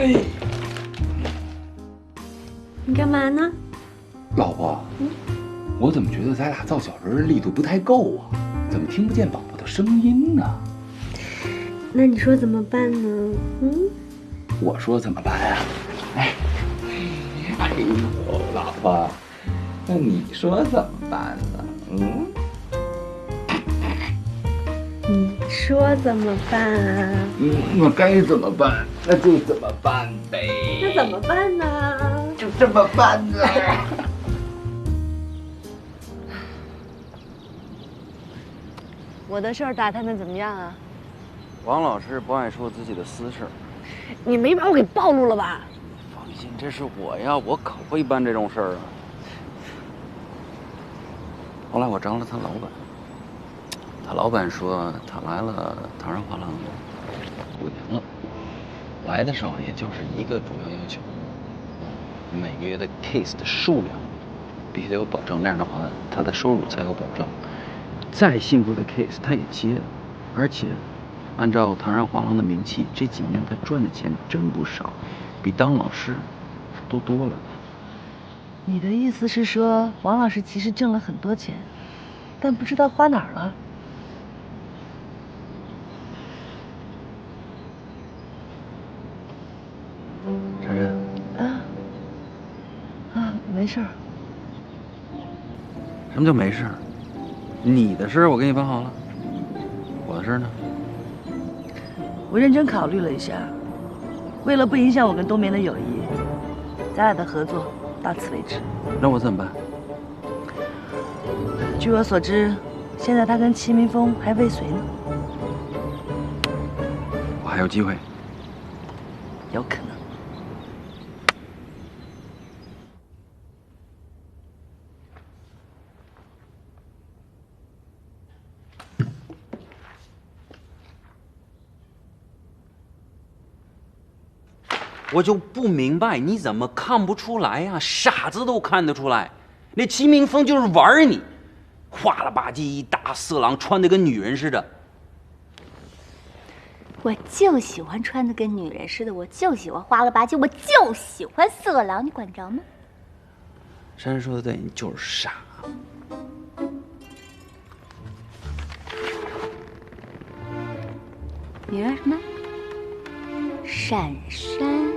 嘿，你干嘛呢？老婆，我怎么觉得咱俩造小人力度不太够啊？怎么听不见宝宝的声音呢？那你说怎么办呢？我说怎么办呀？哎呦，老婆，那你说怎么办呢？你说怎么办啊？那该怎么办？那就怎么办呗。那怎么办呢？就这么办呢。我的事儿打探的怎么样啊？王老师不爱说自己的私事。你没把我给暴露了吧？放心，这是我呀，我可会办这种事儿啊。后来我找了他老板，他老板说他来了唐人画廊5年了，来的时候也就是一个主要要求，每个月的 case 的数量必须得有保证，那样的话他的收入才有保证。再幸福的 case 他也接，而且按照唐然画廊的名气，这几年他赚的钱真不少，比当老师都多了。你的意思是说，王老师其实挣了很多钱，但不知道花哪儿了？珊珊，没事儿。什么叫没事？你的事我给你办好了，我的事呢？我认真考虑了一下，为了不影响我跟冬眠的友谊，咱俩的合作到此为止。那我怎么办？据我所知，现在他跟齐明峰还未遂呢。我还有机会。有可能。我就不明白你怎么看不出来呀？傻子都看得出来，那齐明峰就是玩你，花了吧唧一大色狼，穿得跟女人似的。我就喜欢穿得跟女人似的，我就喜欢花了吧唧，我就喜欢色狼，你管着吗？珊珊说的对，你就是傻。你说什么？珊珊？